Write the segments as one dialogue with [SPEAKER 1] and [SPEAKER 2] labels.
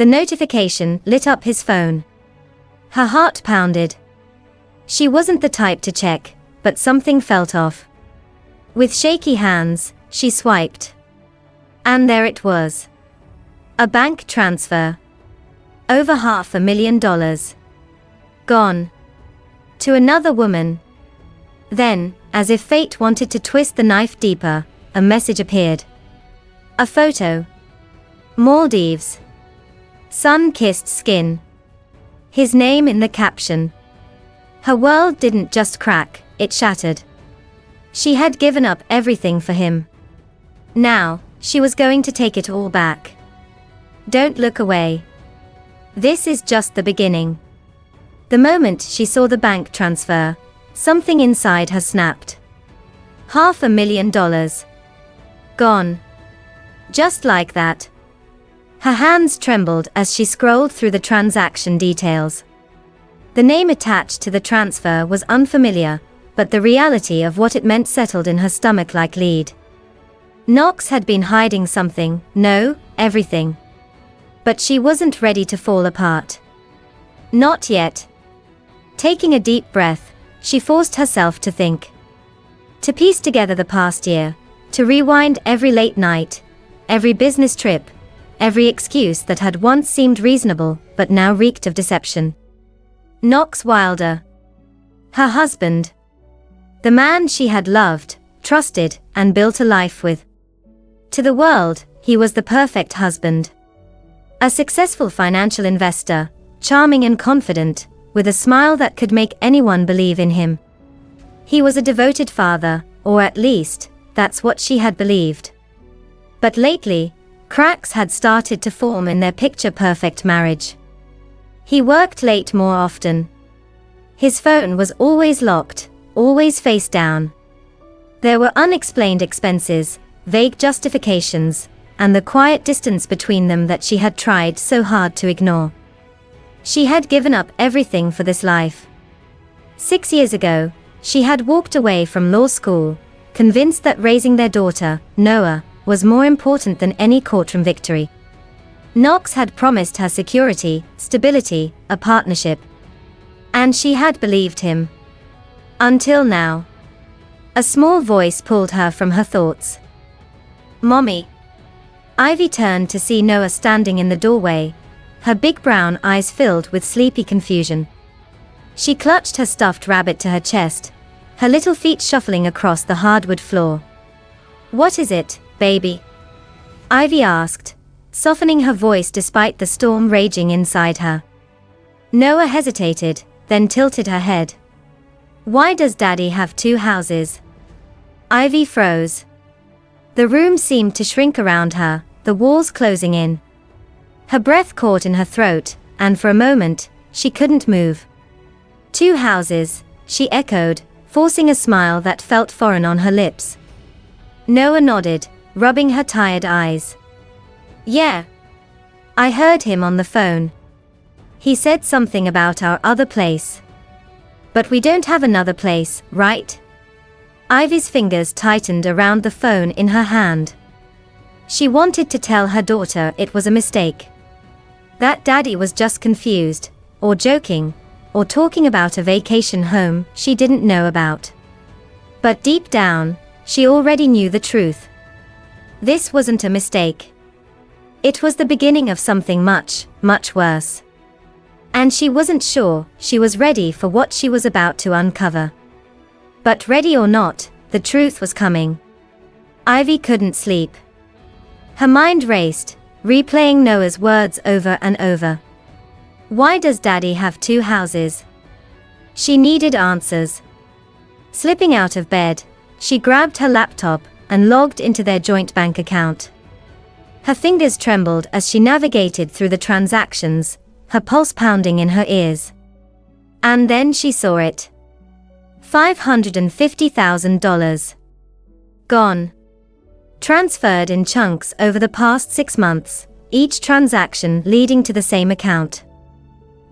[SPEAKER 1] The notification lit up his phone. Her heart pounded. She wasn't the type to check, but something felt off. With shaky hands, she swiped. And there it was. A bank transfer. Over $500,000. Gone. To another woman. Then, as if fate wanted to twist the knife deeper, a message appeared. A photo. Maldives. Sun-kissed skin. His name in the caption. Her world didn't just crack, it shattered. She had given up everything for him. Now, she was going to take it all back. Don't look away. This is just the beginning. The moment she saw the bank transfer, something inside her snapped. $500,000. Gone. Just like that. Her hands trembled as she scrolled through the transaction details. The name attached to the transfer was unfamiliar, but the reality of what it meant settled in her stomach like lead. Knox had been hiding something, no, everything. But she wasn't ready to fall apart. Not yet. Taking a deep breath, she forced herself to think. To piece together the past year, to rewind every late night, every business trip, every excuse that had once seemed reasonable but now reeked of deception. Knox Wilder. Her husband. The man she had loved, trusted, and built a life with. To the world, he was the perfect husband. A successful financial investor, charming and confident, with a smile that could make anyone believe in him. He was a devoted father, or at least, that's what she had believed. But lately, cracks had started to form in their picture-perfect marriage. He worked late more often. His phone was always locked, always face down. There were unexplained expenses, vague justifications, and the quiet distance between them that she had tried so hard to ignore. She had given up everything for this life. 6 years ago, she had walked away from law school, convinced that raising their daughter, Noah, was more important than any courtroom victory. Knox had promised her security, stability, a partnership. And she had believed him. Until now. A small voice pulled her from her thoughts. "Mommy." Ivy turned to see Noah standing in the doorway, her big brown eyes filled with sleepy confusion. She clutched her stuffed rabbit to her chest, her little feet shuffling across the hardwood floor. "What is it, baby?" Ivy asked, softening her voice despite the storm raging inside her. Noah hesitated, then tilted her head. "Why does Daddy have 2 houses?" Ivy froze. The room seemed to shrink around her, the walls closing in. Her breath caught in her throat, and for a moment, she couldn't move. 2 houses, she echoed, forcing a smile that felt foreign on her lips. Noah nodded, rubbing her tired eyes. "Yeah. I heard him on the phone. He said something about our other place. But we don't have another place, right?" Ivy's fingers tightened around the phone in her hand. She wanted to tell her daughter it was a mistake. That Daddy was just confused, or joking, or talking about a vacation home she didn't know about. But deep down, she already knew the truth. This wasn't a mistake. It was the beginning of something much, much worse. And she wasn't sure she was ready for what she was about to uncover. But ready or not, the truth was coming. Ivy couldn't sleep. Her mind raced, replaying Noah's words over and over. Why does Daddy have 2 houses? She needed answers. Slipping out of bed, she grabbed her laptop and logged into their joint bank account. Her fingers trembled as she navigated through the transactions, her pulse pounding in her ears. And then she saw it. $550,000. Gone. Transferred in chunks over the past 6 months, each transaction leading to the same account.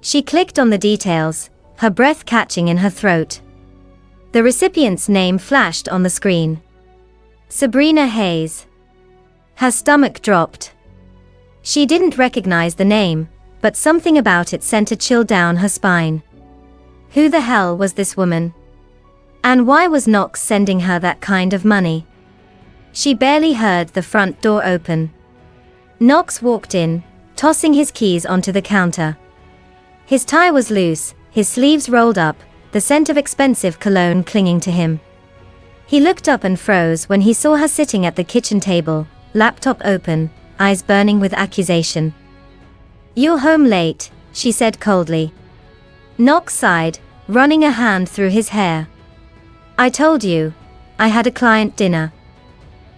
[SPEAKER 1] She clicked on the details, her breath catching in her throat. The recipient's name flashed on the screen. Sabrina Hayes. Her stomach dropped. She didn't recognize the name, but something about it sent a chill down her spine. Who the hell was this woman? And why was Knox sending her that kind of money? She barely heard the front door open. Knox walked in, tossing his keys onto the counter. His tie was loose, his sleeves rolled up, the scent of expensive cologne clinging to him. He looked up and froze when he saw her sitting at the kitchen table, laptop open, eyes burning with accusation. "You're home late," she said coldly. Knox sighed, running a hand through his hair. "I told you. I had a client dinner."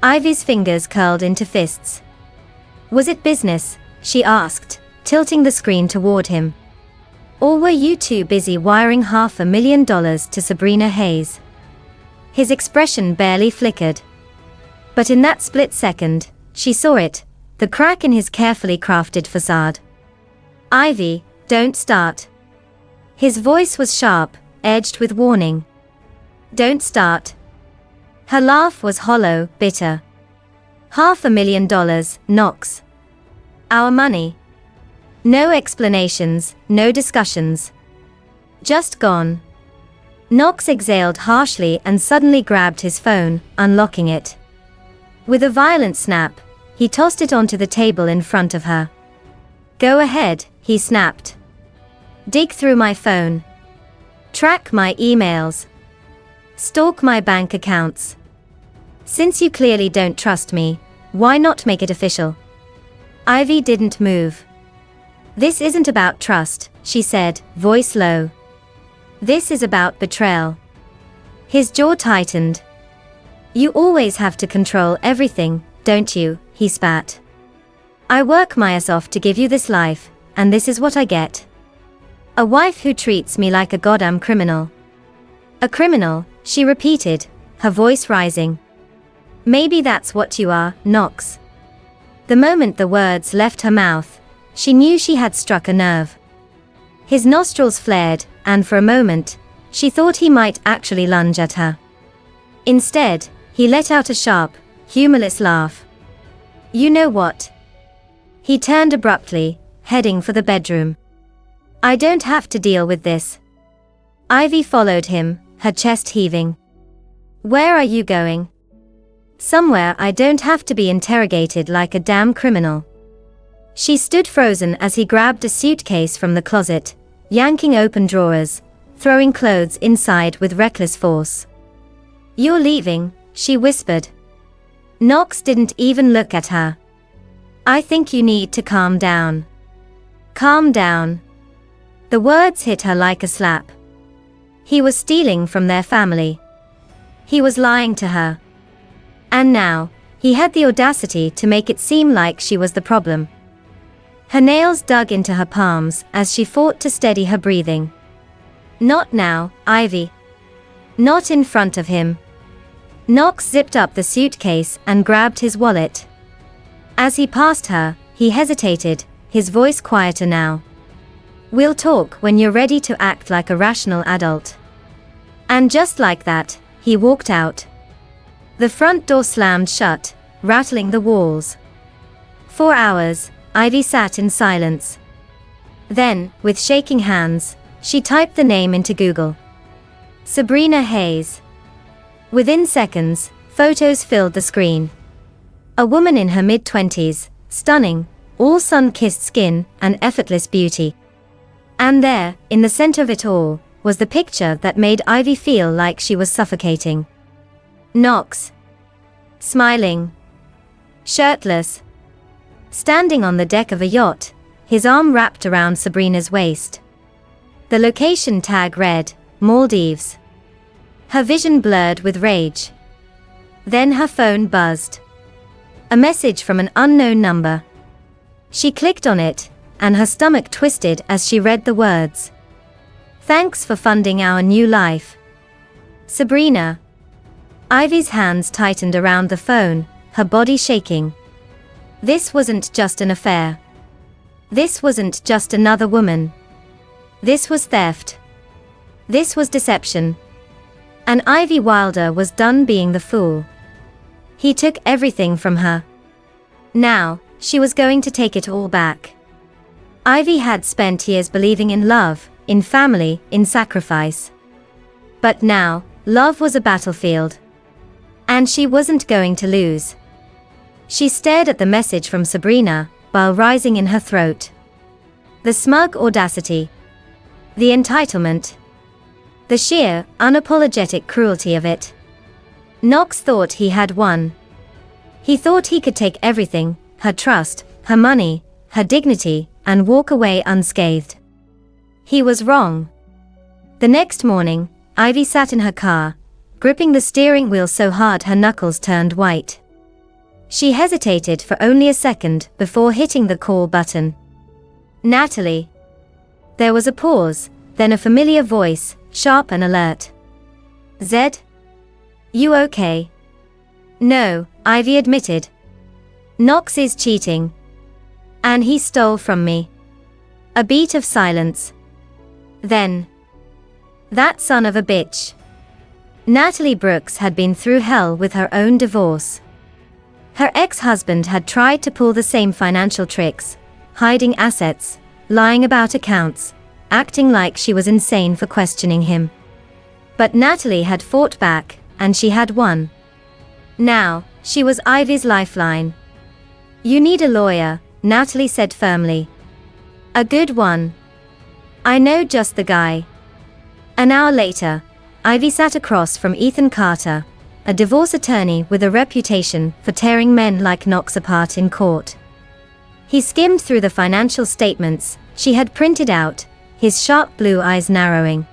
[SPEAKER 1] Ivy's fingers curled into fists. "Was it business?" she asked, tilting the screen toward him. "Or were you too busy wiring $500,000 to Sabrina Hayes?" His expression barely flickered. But in that split second, she saw it, the crack in his carefully crafted facade. "Ivy, don't start." His voice was sharp, edged with warning. "Don't start." Her laugh was hollow, bitter. $500,000, Knox. Our money. No explanations, no discussions. Just gone. Knox exhaled harshly and suddenly grabbed his phone, unlocking it. With a violent snap, he tossed it onto the table in front of her. "Go ahead," he snapped. "Dig through my phone. Track my emails. Stalk my bank accounts. Since you clearly don't trust me, why not make it official?" Ivy didn't move. "This isn't about trust," she said, voice low. "This is about betrayal." His jaw tightened. "You always have to control everything, don't you?" he spat. "I work my ass off to give you this life, and this is what I get. A wife who treats me like a goddamn criminal." "A criminal," she repeated, her voice rising. "Maybe that's what you are, Knox." The moment the words left her mouth, she knew she had struck a nerve. His nostrils flared, and for a moment, she thought he might actually lunge at her. Instead, he let out a sharp, humorless laugh. "You know what?" He turned abruptly, heading for the bedroom. "I don't have to deal with this." Ivy followed him, her chest heaving. "Where are you going?" "Somewhere I don't have to be interrogated like a damn criminal." She stood frozen as he grabbed a suitcase from the closet, yanking open drawers, throwing clothes inside with reckless force. "You're leaving," she whispered. Knox didn't even look at her. "I think you need to calm down." "Calm down." The words hit her like a slap. He was stealing from their family. He was lying to her. And now, he had the audacity to make it seem like she was the problem. Her nails dug into her palms as she fought to steady her breathing. "Not now, Ivy. Not in front of him." Knox zipped up the suitcase and grabbed his wallet. As he passed her, he hesitated, his voice quieter now. "We'll talk when you're ready to act like a rational adult." And just like that, he walked out. The front door slammed shut, rattling the walls. For hours, Ivy sat in silence. Then, with shaking hands, she typed the name into Google. Sabrina Hayes. Within seconds, photos filled the screen. A woman in her mid-20s, stunning, all sun-kissed skin and effortless beauty. And there, in the center of it all, was the picture that made Ivy feel like she was suffocating. Knox. Smiling. Shirtless. Standing on the deck of a yacht, his arm wrapped around Sabrina's waist. The location tag read, Maldives. Her vision blurred with rage. Then her phone buzzed. A message from an unknown number. She clicked on it, and her stomach twisted as she read the words. "Thanks for funding our new life. Sabrina." Ivy's hands tightened around the phone, her body shaking. This wasn't just an affair. This wasn't just another woman. This was theft. This was deception. And Ivy Wilder was done being the fool. He took everything from her. Now, she was going to take it all back. Ivy had spent years believing in love, in family, in sacrifice. But now, love was a battlefield. And she wasn't going to lose. She stared at the message from Sabrina, bile rising in her throat. The smug audacity. The entitlement. The sheer, unapologetic cruelty of it. Knox thought he had won. He thought he could take everything, her trust, her money, her dignity, and walk away unscathed. He was wrong. The next morning, Ivy sat in her car, gripping the steering wheel so hard her knuckles turned white. She hesitated for only a second before hitting the call button. Natalie. There was a pause, then a familiar voice, sharp and alert. Zed? You okay? No, Ivy admitted. Knox is cheating. And he stole from me. A beat of silence. Then. That son of a bitch. Natalie Brooks had been through hell with her own divorce. Her ex-husband had tried to pull the same financial tricks, hiding assets, lying about accounts, acting like she was insane for questioning him. But Natalie had fought back, and she had won. Now, she was Ivy's lifeline. You need a lawyer, Natalie said firmly. A good one. I know just the guy. An hour later, Ivy sat across from Ethan Carter, a divorce attorney with a reputation for tearing men like Knox apart in court. He skimmed through the financial statements she had printed out, his sharp blue eyes narrowing.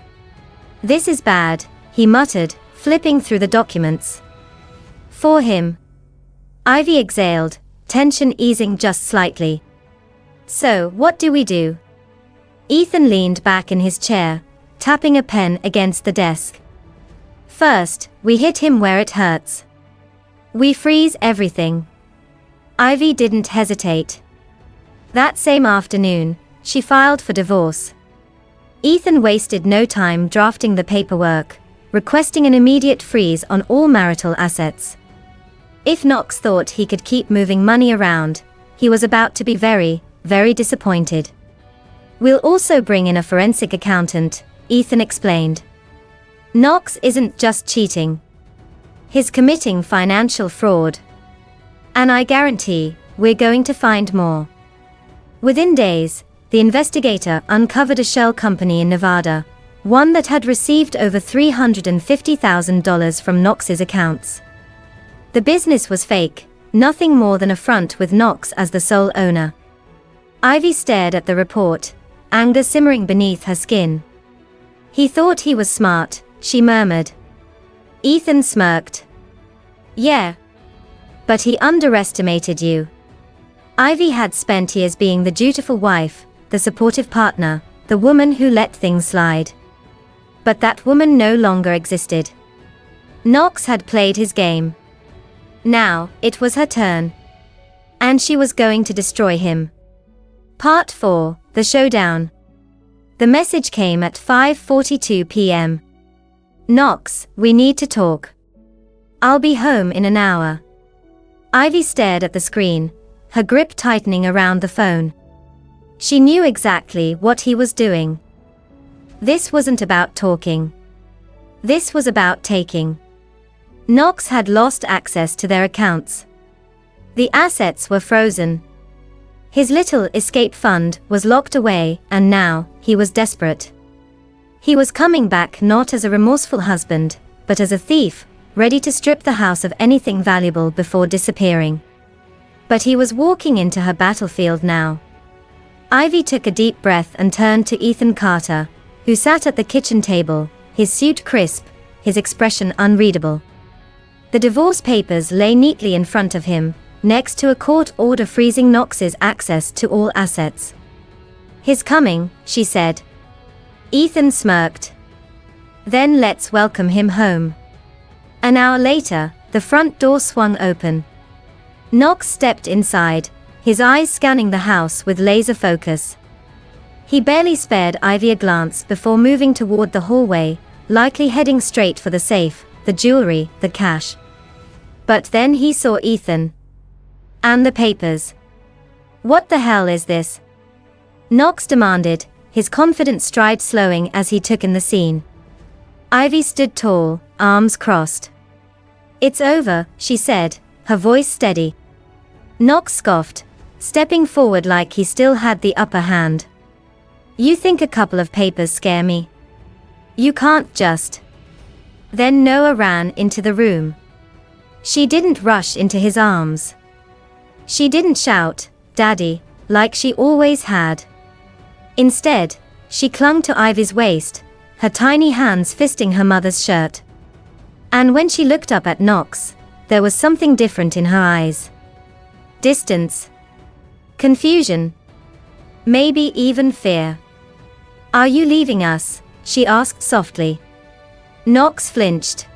[SPEAKER 1] This is bad, he muttered, flipping through the documents. For him. Ivy exhaled, tension easing just slightly. So, what do we do? Ethan leaned back in his chair, tapping a pen against the desk. First, we hit him where it hurts. We freeze everything. Ivy didn't hesitate. That same afternoon, she filed for divorce. Ethan wasted no time drafting the paperwork, requesting an immediate freeze on all marital assets. If Knox thought he could keep moving money around, he was about to be very, very disappointed. We'll also bring in a forensic accountant, Ethan explained. Knox isn't just cheating. He's committing financial fraud. And I guarantee, we're going to find more. Within days, the investigator uncovered a shell company in Nevada, one that had received over $350,000 from Knox's accounts. The business was fake, nothing more than a front with Knox as the sole owner. Ivy stared at the report, anger simmering beneath her skin. He thought he was smart, she murmured. Ethan smirked. Yeah. But he underestimated you. Ivy had spent years being the dutiful wife, the supportive partner, the woman who let things slide. But that woman no longer existed. Knox had played his game. Now, it was her turn. And she was going to destroy him. Part 4, The Showdown. The message came at 5:42 p.m. Knox, we need to talk. I'll be home in an hour. Ivy stared at the screen, her grip tightening around the phone. She knew exactly what he was doing. This wasn't about talking. This was about taking. Knox had lost access to their accounts. The assets were frozen. His little escape fund was locked away, and now, he was desperate. He was coming back not as a remorseful husband, but as a thief, ready to strip the house of anything valuable before disappearing. But he was walking into her battlefield now. Ivy took a deep breath and turned to Ethan Carter, who sat at the kitchen table, his suit crisp, his expression unreadable. The divorce papers lay neatly in front of him, next to a court order freezing Knox's access to all assets. His coming, she said. Ethan smirked. Then let's welcome him home. An hour later, the front door swung open. Knox stepped inside, his eyes scanning the house with laser focus. He barely spared Ivy a glance before moving toward the hallway, likely heading straight for the safe, the jewelry, the cash. But then he saw Ethan. And the papers. What the hell is this? Knox demanded, his confident stride slowing as he took in the scene. Ivy stood tall, arms crossed. It's over, she said, her voice steady. Knox scoffed, stepping forward like he still had the upper hand. You think a couple of papers scare me? You can't just. Then Noah ran into the room. She didn't rush into his arms. She didn't shout, "Daddy," like she always had. Instead, she clung to Ivy's waist, her tiny hands fisting her mother's shirt. And when she looked up at Knox, there was something different in her eyes. Distance. Confusion. Maybe even fear. Are you leaving us? She asked softly. Knox flinched.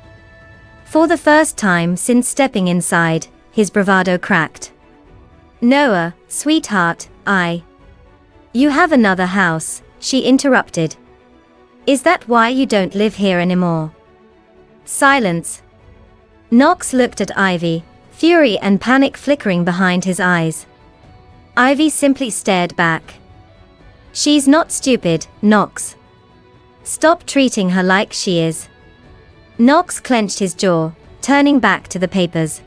[SPEAKER 1] For the first time since stepping inside, his bravado cracked. Noah, sweetheart, You have another house, she interrupted. Is that why you don't live here anymore? Silence. Knox looked at Ivy, fury and panic flickering behind his eyes. Ivy simply stared back. She's not stupid, Knox. Stop treating her like she is. Knox clenched his jaw, turning back to the papers.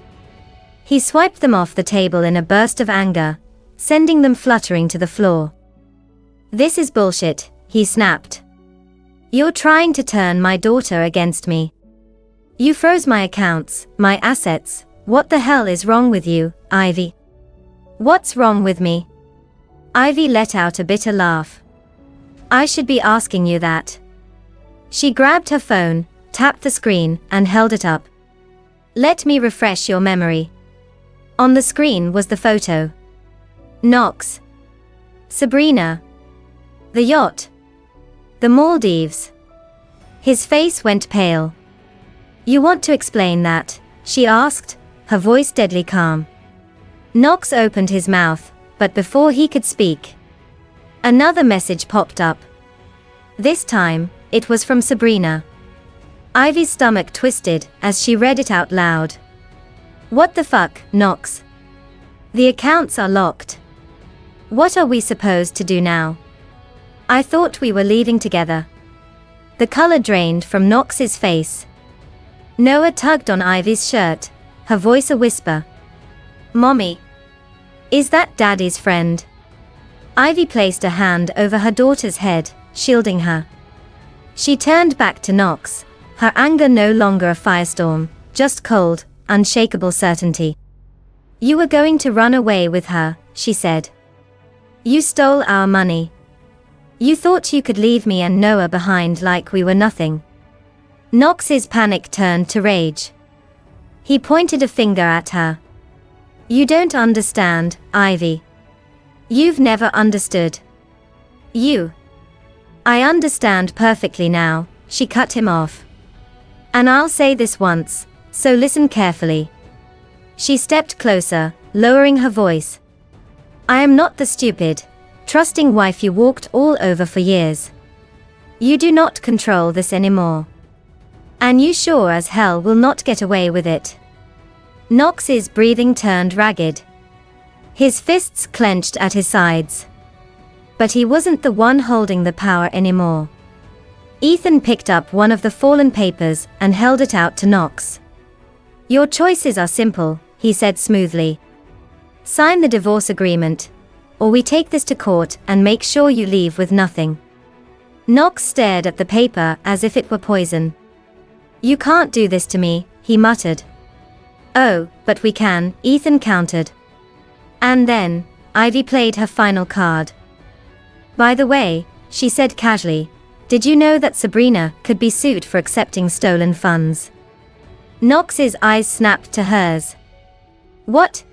[SPEAKER 1] He swiped them off the table in a burst of anger, sending them fluttering to the floor. This is bullshit, he snapped. You're trying to turn my daughter against me. You froze my accounts, my assets. What the hell is wrong with you, Ivy? What's wrong with me? Ivy let out a bitter laugh. I should be asking you that. She grabbed her phone, tapped the screen, and held it up. Let me refresh your memory. On the screen was the photo. Knox. Sabrina. The yacht. The Maldives. His face went pale. You want to explain that? She asked, her voice deadly calm. Knox opened his mouth, but before he could speak, another message popped up. This time, it was from Sabrina. Ivy's stomach twisted as she read it out loud. What the fuck, Knox? The accounts are locked. What are we supposed to do now? I thought we were leaving together. The color drained from Knox's face. Noah tugged on Ivy's shirt, her voice a whisper. Mommy. Is that Daddy's friend? Ivy placed a hand over her daughter's head, shielding her. She turned back to Knox, her anger no longer a firestorm, just cold, unshakable certainty. You were going to run away with her, she said. You stole our money. You thought you could leave me and Noah behind like we were nothing. Knox's panic turned to rage. He pointed a finger at her. You don't understand, Ivy. You've never understood. I understand perfectly now, she cut him off. And I'll say this once, so listen carefully. She stepped closer, lowering her voice. I am not the stupid, trusting wife you walked all over for years. You do not control this anymore. And you sure as hell will not get away with it. Knox's breathing turned ragged. His fists clenched at his sides. But he wasn't the one holding the power anymore. Ethan picked up one of the fallen papers and held it out to Knox. Your choices are simple, he said smoothly. Sign the divorce agreement, or we take this to court and make sure you leave with nothing. Knox stared at the paper as if it were poison. You can't do this to me, he muttered. Oh, but we can, Ethan countered. And then, Ivy played her final card. By the way, she said casually, did you know that Sabrina could be sued for accepting stolen funds? Knox's eyes snapped to hers. What?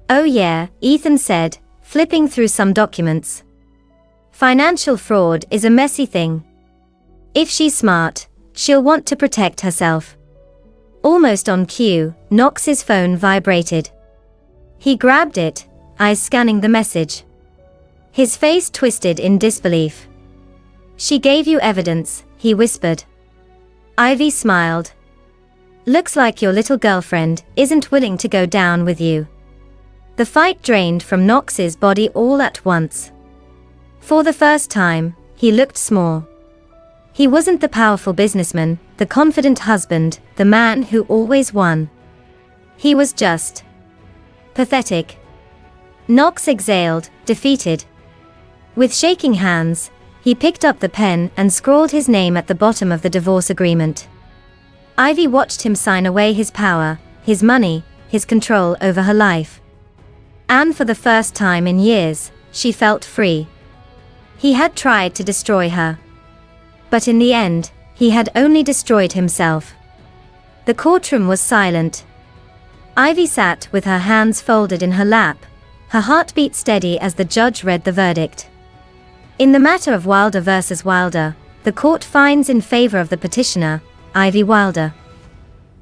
[SPEAKER 1] Oh yeah, Ethan said, flipping through some documents. Financial fraud is a messy thing. If she's smart, she'll want to protect herself. Almost on cue, Knox's phone vibrated. He grabbed it, eyes scanning the message. His face twisted in disbelief. She gave you evidence, he whispered. Ivy smiled. Looks like your little girlfriend isn't willing to go down with you. The fight drained from Knox's body all at once. For the first time, he looked small. He wasn't the powerful businessman, the confident husband, the man who always won. He was just pathetic. Knox exhaled, defeated. With shaking hands, he picked up the pen and scrawled his name at the bottom of the divorce agreement. Ivy watched him sign away his power, his money, his control over her life. And for the first time in years, she felt free. He had tried to destroy her. But in the end, he had only destroyed himself. The courtroom was silent. Ivy sat with her hands folded in her lap, her heartbeat steady as the judge read the verdict. In the matter of Wilder versus Wilder, the court finds in favor of the petitioner, Ivy Wilder.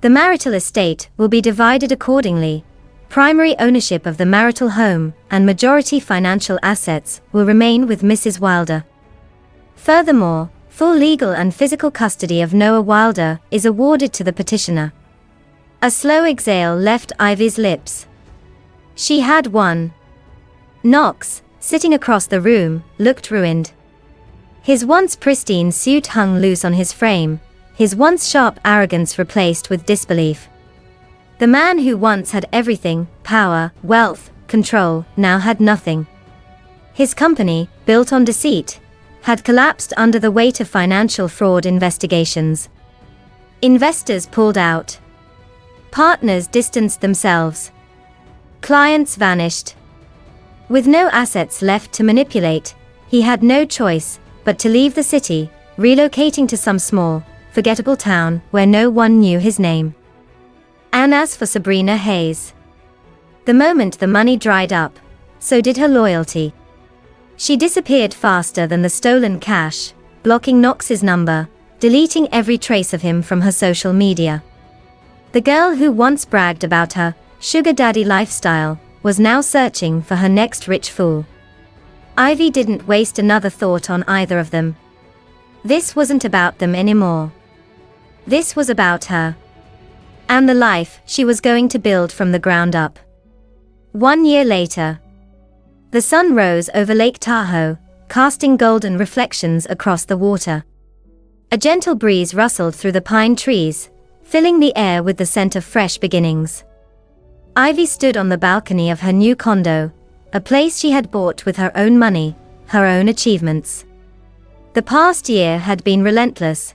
[SPEAKER 1] The marital estate will be divided accordingly. Primary ownership of the marital home and majority financial assets will remain with Mrs. Wilder. Furthermore, full legal and physical custody of Noah Wilder is awarded to the petitioner. A slow exhale left Ivy's lips. She had won. Knox, sitting across the room, looked ruined. His once pristine suit hung loose on his frame, his once sharp arrogance replaced with disbelief. The man who once had everything, power, wealth, control, now had nothing. His company, built on deceit, had collapsed under the weight of financial fraud investigations. Investors pulled out. Partners distanced themselves. Clients vanished. With no assets left to manipulate, he had no choice but to leave the city, relocating to some small, forgettable town where no one knew his name. And as for Sabrina Hayes, the moment the money dried up, so did her loyalty. She disappeared faster than the stolen cash, blocking Knox's number, deleting every trace of him from her social media. The girl who once bragged about her sugar daddy lifestyle was now searching for her next rich fool. Ivy didn't waste another thought on either of them. This wasn't about them anymore. This was about her. And the life she was going to build from the ground up. 1 year later, the sun rose over Lake Tahoe, casting golden reflections across the water. A gentle breeze rustled through the pine trees, filling the air with the scent of fresh beginnings. Ivy stood on the balcony of her new condo, a place she had bought with her own money, her own achievements. The past year had been relentless.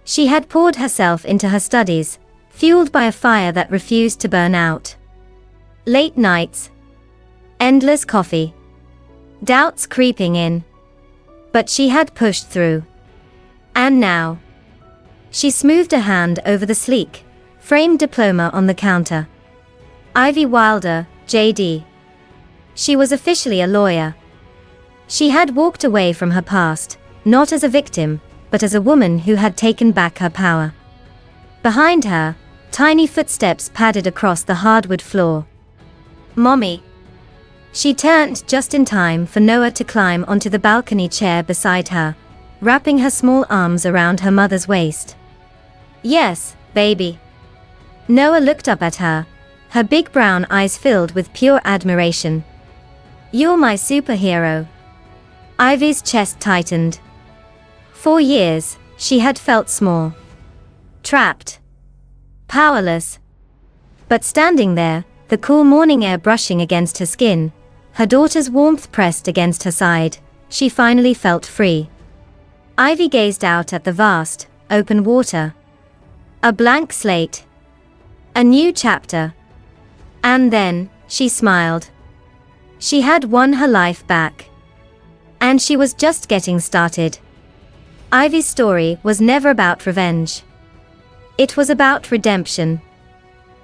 [SPEAKER 1] She had poured herself into her studies, fueled by a fire that refused to burn out. Late nights, endless coffee, doubts creeping in. But she had pushed through. And now, she smoothed a hand over the sleek, framed diploma on the counter. Ivy Wilder, J.D. She was officially a lawyer. She had walked away from her past, not as a victim, but as a woman who had taken back her power. Behind her, tiny footsteps padded across the hardwood floor. "Mommy." She turned just in time for Noah to climb onto the balcony chair beside her, wrapping her small arms around her mother's waist. "Yes, baby." Noah looked up at her, her big brown eyes filled with pure admiration. "You're my superhero." Ivy's chest tightened. For years, she had felt small. Trapped. Powerless. But standing there, the cool morning air brushing against her skin, her daughter's warmth pressed against her side, she finally felt free. Ivy gazed out at the vast, open water. A blank slate. A new chapter. And then, she smiled. She had won her life back. And she was just getting started. Ivy's story was never about revenge. It was about redemption.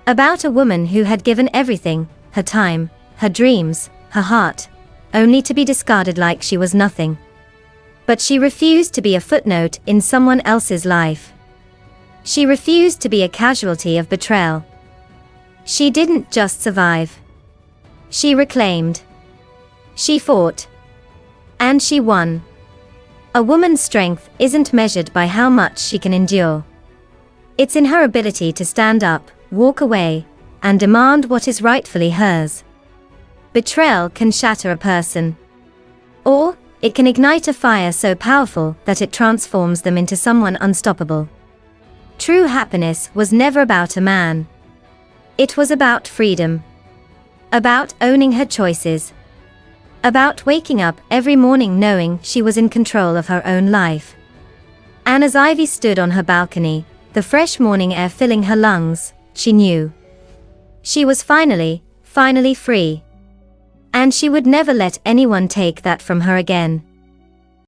[SPEAKER 1] About a woman who had given everything, her time, her dreams, her heart, only to be discarded like she was nothing. But she refused to be a footnote in someone else's life. She refused to be a casualty of betrayal. She didn't just survive. She reclaimed. She fought. And she won. A woman's strength isn't measured by how much she can endure. It's in her ability to stand up, walk away, and demand what is rightfully hers. Betrayal can shatter a person. Or, it can ignite a fire so powerful that it transforms them into someone unstoppable. True happiness was never about a man. It was about freedom. About owning her choices. About waking up every morning knowing she was in control of her own life. And as Ivy stood on her balcony, the fresh morning air filling her lungs, she knew. She was finally free. And she would never let anyone take that from her again.